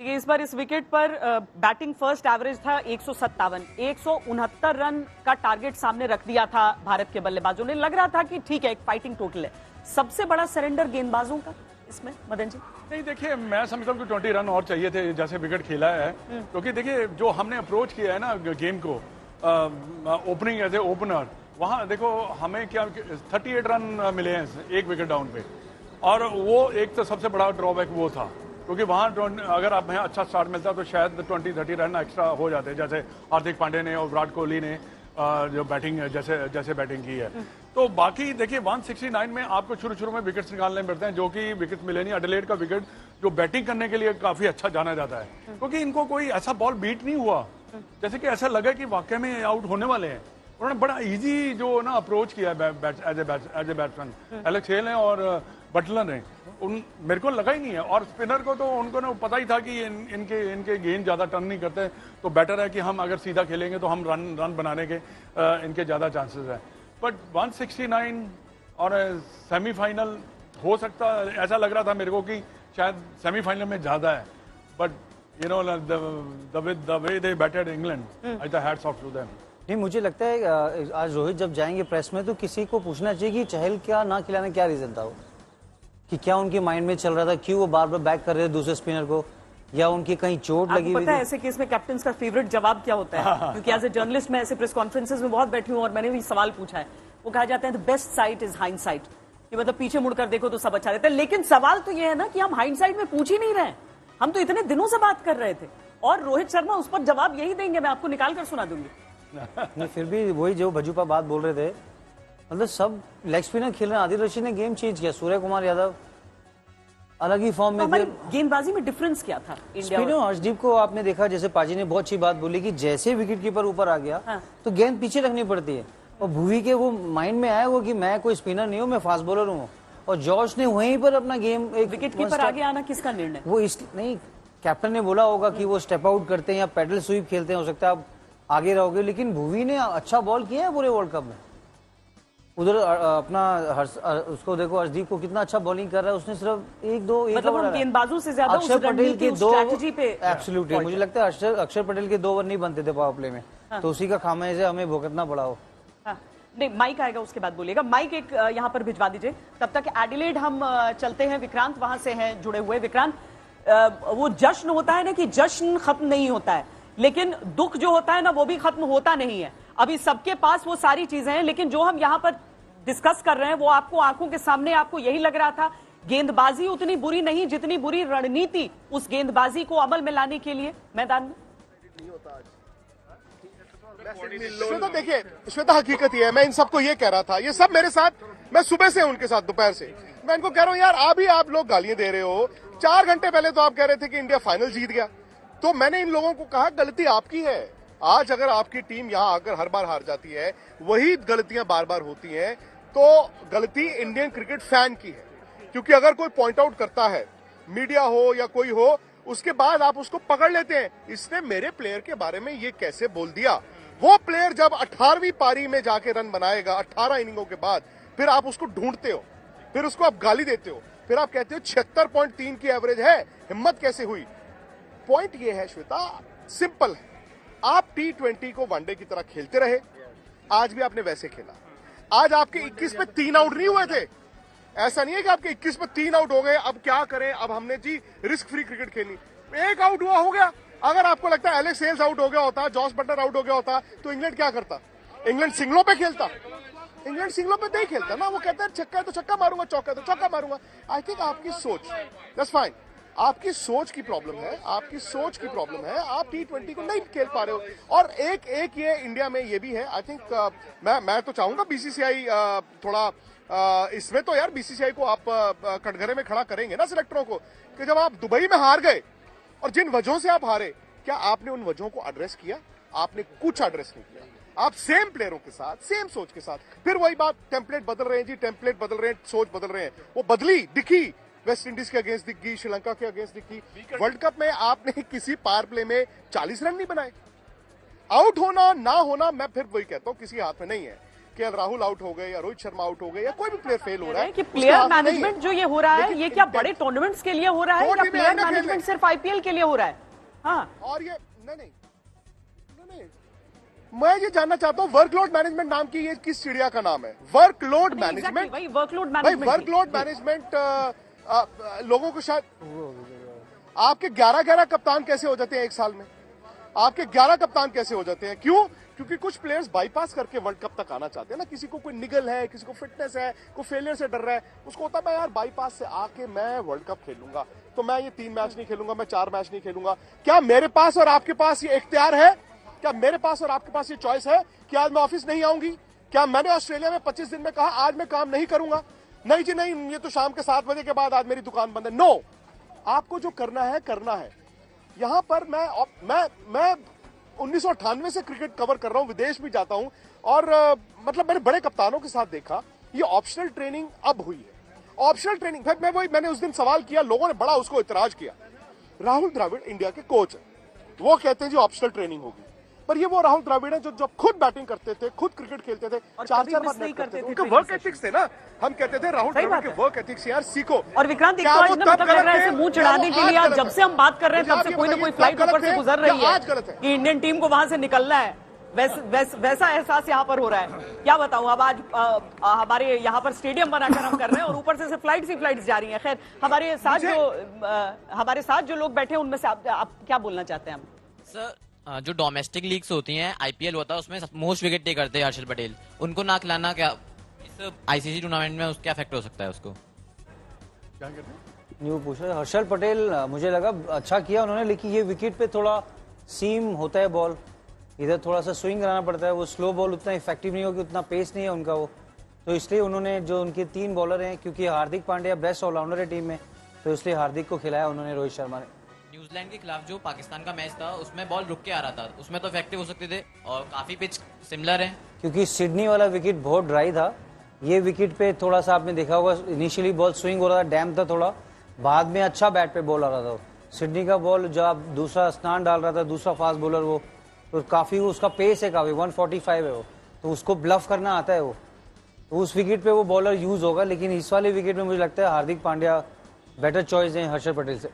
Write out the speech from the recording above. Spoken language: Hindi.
देखिए इस बार इस विकेट पर बैटिंग फर्स्ट एवरेज था 157, 169 रन का टारगेट सामने रख दिया था भारत के बल्लेबाजों ने। लग रहा था कि ठीक है, एक फाइटिंग टोटल है। सबसे बड़ा सरेंडर गेंदबाजों का इसमें, मदन जी? नहीं, देखिए मैं समझता हूँ कि 20 रन और चाहिए थे जैसे विकेट खेला है, क्योंकि देखिए जो हमने अप्रोच किया है ना गेम को ओपनिंग एज ए ओपनर, वहाँ देखो हमें क्या 38 रन मिले हैं एक विकेट डाउन पे, और वो एक तो सबसे बड़ा ड्रॉबैक वो था, क्योंकि वहाँ अगर आप हमें अच्छा स्टार्ट मिलता तो शायद 20-30 रन एक्स्ट्रा हो जाते, जैसे हार्दिक पांड्या ने और विराट कोहली ने जो बैटिंग जैसे बैटिंग की है। तो बाकी देखिए 169 में आपको शुरू में विकेट्स निकालने पड़ते हैं, जो कि विकेट मिले नहीं। एडिलेड का विकेट जो बैटिंग करने के लिए काफी अच्छा जाना जाता है, क्योंकि इनको कोई ऐसा बॉल बीट नहीं हुआ जैसे कि ऐसा लगा कि वाकई में आउट होने वाले हैं। उन्होंने बड़ा इजी जो ना अप्रोच किया as a batsman Alex Hales ने और बटलर ने, मेरे को लगा ही नहीं है। और स्पिनर को तो उनको ना पता ही था कि इनके गेंद ज्यादा टर्न नहीं करते, तो बेटर है कि हम अगर सीधा खेलेंगे तो हम रन बनाने के इनके ज्यादा चांसेस है। बट 169 और सेमीफाइनल हो सकता, ऐसा लग रहा था मेरे को कि शायद सेमीफाइनल में ज्यादा है। But you know the way they batted England, I the hats off to them. नहीं, मुझे लगता है आज रोहित जब जाएंगे प्रेस में तो किसी को पूछना चाहिए कि चहल क्या ना खिलाने क्या रीजन था, वो कि क्या उनके माइंड में चल रहा था, क्यों वो बार बार बैक कर रहे थे दूसरे स्पिनर को, या उनकी कहीं चोट लगी हुई? पता है ऐसे केस में कैप्टन का फेवरेट जवाब क्या होता है? क्योंकि एज ए जर्नलिस्ट मैं ऐसे प्रेस कॉन्फ्रेंसेस में बहुत बैठी हूँ और मैंने भी सवाल पूछा है। वो कहा जाता है the best site is hindsight, कि मतलब पीछे मुड़कर देखो तो सब अच्छा रहता है। लेकिन सवाल तो ये है ना कि हम हाइंडसाइट में पूछ ही नहीं रहे, हम तो इतने दिनों से बात कर रहे थे, और रोहित शर्मा उस पर जवाब यही देंगे। मैं आपको निकाल कर सुना दूंगी। नहीं, फिर भी वही जो भजूपा बात बोल रहे थे, मतलब सब लेग स्पिनर खेल रहे हैं। आदिल रशीद ने गेम चेंज किया, सूर्य कुमार यादव अलग ही फॉर्म में थे। गेंदबाजी में डिफरेंस क्या था स्पिनर? हर्षदीप को आपने देखा, जैसे पाजी ने बहुत अच्छी बात बोली कि जैसे विकेट कीपर ऊपर आ गया तो गेंद पीछे रखनी पड़ती है, और भुवी के वो माइंड में आया वो कि मैं कोई स्पिनर नहीं हूँ, मैं फास्ट बॉलर हूँ। और जॉर्ज ने वहीं पर अपना गेम, एक विकेट कीपर आगे आना किसका निर्णय? वो इस नहीं, कैप्टन ने बोला होगा कि वो स्टेप आउट करते हैं या पैडल स्वीप खेलते हैं, हो सकता है आप आगे रहोगे। लेकिन भुवी ने अच्छा बॉल किया है पूरे वर्ल्ड कप में। उधर अपना उसको देखो, हर्षदीप को कितना अच्छा बॉलिंग कर रहा है उसने, सिर्फ एक मतलब हम गेंदबाजों से ज्यादा अक्षर पटेल के दो स्ट्रैटेजी पे एब्सोल्युटली मुझे लगता है अक्षर पटेल के 2 ओवर नहीं बनते थे पावर प्ले में, तो उसी का खामियाजा हमें भुगतना पड़ा हो। नहीं, माइक आएगा उसके बाद बोलिएगा। माइक एक यहाँ पर भिजवा दीजिए। तब तक एडिलेड हम चलते हैं, विक्रांत वहां से हैं जुड़े हुए। विक्रांत, वो जश्न होता है ना कि जश्न खत्म नहीं होता है, लेकिन दुख जो होता है ना वो भी खत्म होता नहीं है। अभी सबके पास वो सारी चीजें हैं, लेकिन जो हम यहाँ पर डिस्कस कर रहे हैं वो आपको आंखों के सामने, आपको यही लग रहा था गेंदबाजी उतनी बुरी नहीं जितनी बुरी रणनीति उस गेंदबाजी को अमल में लाने के लिए मैदान में। श्वेता, देखिए श्वेता, हकीकत ये है, मैं इन सबको ये कह रहा था, ये सब मेरे साथ, मैं सुबह से उनके साथ, दोपहर से मैं इनको कह रहा हूँ यार आप लोग गालियां दे रहे हो। 4 घंटे पहले तो आप कह रहे थे कि इंडिया फाइनल जीत गया, तो मैंने इन लोगों को कहा गलती आपकी है। आज अगर आपकी टीम यहां आकर हर बार हार जाती है, वही गलतियां बार बार होती हैं, तो गलती इंडियन क्रिकेट फैन की है। क्योंकि अगर कोई पॉइंट आउट करता है, मीडिया हो या कोई हो, उसके बाद आप उसको पकड़ लेते हैं, इसने मेरे प्लेयर के बारे में ये कैसे बोल दिया। वो प्लेयर जब 18वीं पारी में जाके रन बनाएगा 18 इनिंगों के बाद, फिर आप उसको ढूंढते हो, फिर उसको आप गाली देते हो, फिर आप कहते हो 76.3 की एवरेज है, हिम्मत कैसे हुई। पॉइंट ये है श्वेता, सिंपल है, आप T20 को वनडे की तरह खेलते रहे, आज भी आपने वैसे खेला। आज आपके 21 पे 3 आउट नहीं हुए थे, ऐसा नहीं है कि आपके 21 पे 3 आउट हो गए, अब क्या करें, अब हमने जी रिस्क फ्री क्रिकेट खेलनी। 1 आउट हुआ, हो गया। अगर आपको लगता है एलेक्स हेल्स आउट हो गया होता, जॉस बटलर आउट हो गया होता, तो इंग्लैंड क्या करता? इंग्लैंड सिंगलों पे खेलता। इंग्लैंड सिंगलों पे नहीं खेलता ना, वो कहता है छक्का है तो छक्का मारूंगा, चौका है तो चौका मारूंगा। आई थिंक आपकी सोच, दैट्स फाइन, आपकी सोच की प्रॉब्लम है, आपकी सोच की प्रॉब्लम है, आप T20 को नहीं खेल पा रहे हो। और एक ये इंडिया में ये भी है, आई थिंक मैं तो चाहूंगा बीसीसीआई थोड़ा इसमें तो यार बीसीसीआई को आप कटघरे में खड़ा करेंगे ना सिलेक्टरों को, कि जब आप दुबई में हार गए और जिन वजहों से आप हारे, क्या आपने उन वजहों को एड्रेस किया? आपने कुछ एड्रेस नहीं किया। आप सेम प्लेयरों के साथ, सेम सोच के साथ, फिर वही बात, टेम्पलेट बदल रहे हैं जी, टेम्पलेट बदल रहे हैं, सोच बदल रहे हैं। वो बदली दिखी, वेस्ट इंडीज के अगेंस्ट दिख गई, श्रीलंका के अगेंस्ट दिख गई। वर्ल्ड कप में आपने किसी पावर प्ले में 40 रन नहीं बनाए। आउट होना ना होना, मैं फिर वही कहता हूं, किसी हाथ में नहीं है कि केएल राहुल आउट हो गए या रोहित शर्मा आउट हो गए या कोई भी प्लेयर फेल हो रहा है कि उसके प्लेयर हाथ में नहीं मैनेजमेंट जो ये हो रहा है, ये क्या बड़े टूर्नामेंट्स के लिए हो रहा है दो या टीमें प्लेयर हैं ना खेलने। मैनेजमेंट सिर्फ आईपीएल के लिए हो रहा है? हाँ, और ये नहीं, मैं ये जानना चाहता हूँ वर्कलोड मैनेजमेंट नाम की ये किस चिड़िया का नाम है? वर्कलोड मैनेजमेंट, वही वर्कलोड भाई मैनेजमेंट। वर्कलोड मैनेजमेंट लोगों को शायद आपके 11 कप्तान कैसे हो जाते हैं एक साल में? आपके 11 कप्तान कैसे हो जाते हैं? क्यों? क्योंकि कुछ प्लेयर्स बाईपास करके वर्ल्ड कप तक आना चाहते हैं ना। किसी को कोई निगल है, किसी को फिटनेस है, कोई फेलियर से डर रहा है, उसको होता है मैं यार बाईपास से आके मैं वर्ल्ड कप खेलूंगा, तो मैं ये 3 मैच नहीं खेलूंगा, मैं 4 मैच नहीं खेलूंगा। क्या मेरे पास और आपके पास ये इख्तियार है? क्या मेरे पास और आपके पास ये चॉइस है कि आज मैं ऑफिस नहीं आऊंगी? क्या मैंने ऑस्ट्रेलिया में 25 दिन में कहा आज मैं काम नहीं करूंगा? नहीं जी नहीं, ये तो शाम के 7 बजे के बाद आज मेरी दुकान बंद है। नो, आपको जो करना है करना है। यहां पर मैं 1998 से क्रिकेट कवर कर रहा हूं, विदेश भी जाता हूं और मतलब मैंने बड़े कप्तानों के साथ देखा ये ऑप्शनल ट्रेनिंग अब हुई है। ऑप्शनल ट्रेनिंग मैंने उस दिन सवाल किया, लोगों ने बड़ा उसको इतराज किया। राहुल द्रविड़ इंडिया के कोच है, वो कहते हैं जी ऑप्शनल ट्रेनिंग होगी, पर ये वो राहुल द्रविड़ है जो जब खुद बैटिंग करते थे, खुद क्रिकेट खेलते थे, 4 बार नेट करते थे। उनका वर्क एथिक्स थे ना, हम कहते थे राहुल द्रविड़ के वर्क एथिक्स यार सीखो। और विक्रांत एक तो आज ना मतलब लग रहा है मुंह चढ़ाने के लिए आज जब से हम बात कर रहे हैं तब से कोई ना कोई फ्लाइट ऊपर से गुजर रही है कि इंडियन टीम को वहां से निकलना है, वैसा एहसास यहाँ पर हो रहा है। क्या बताऊं, अब आज हमारे यहाँ पर स्टेडियम बनाकर हम कर रहे हैं और ऊपर से फ्लाइट्स ही फ्लाइट्स जा रही हैं। खैर हमारे साथ जो लोग बैठे हैं उनमें से आप क्या बोलना चाहते हैं? हम सर, जो डोमेस्टिक लीग्स होती हैं, आईपीएल होता है, उसमें मोस्ट विकेट टेक करते हैं हर्षल पटेल, उनको ना खिलाना क्या इस आईसीसी टूर्नामेंट में उसका इफेक्ट हो सकता है? उसको क्या कहते हैं? न्यू पूछ रहे हर्षल पटेल, मुझे लगा अच्छा किया उन्होंने, लेकिन ये विकेट पे थोड़ा सीम होता है बॉल, इधर थोड़ा सा स्विंग कराना पड़ता है, वो स्लो बॉल उतना इफेक्टिव नहीं होगी, उतना पेस नहीं है उनका वो, तो इसलिए उन्होंने जो उनके 3 बॉलर हैं, क्योंकि हार्दिक पांड्या बेस्ट ऑलराउंडर है टीम में, तो इसलिए हार्दिक को खिलाया उन्होंने, रोहित शर्मा ने। न्यूजीलैंड के खिलाफ जो पाकिस्तान का मैच था उसमें बॉल रुक के आ रहा था, उसमें तो इफेक्टिव हो सकते थे और काफी पिच सिमिलर है। क्योंकि सिडनी वाला विकेट बहुत ड्राई था, ये विकेट पे थोड़ा सा आपने देखा होगा इनिशियली बॉल स्विंग हो रहा था, डैम था थोड़ा, बाद में अच्छा बैट पे बॉल आ रहा था। सिडनी का बॉल जब आप दूसरा स्नान डाल रहा था, दूसरा फास्ट बॉलर वो, तो काफी उसका पेस है, काफी 145 है वो, तो उसको ब्लफ करना आता है वो, तो उस विकेट पे वो बॉलर यूज होगा। लेकिन इस वाले विकेट में मुझे लगता है हार्दिक पांड्या बेटर चॉइस है हर्षल पटेल से।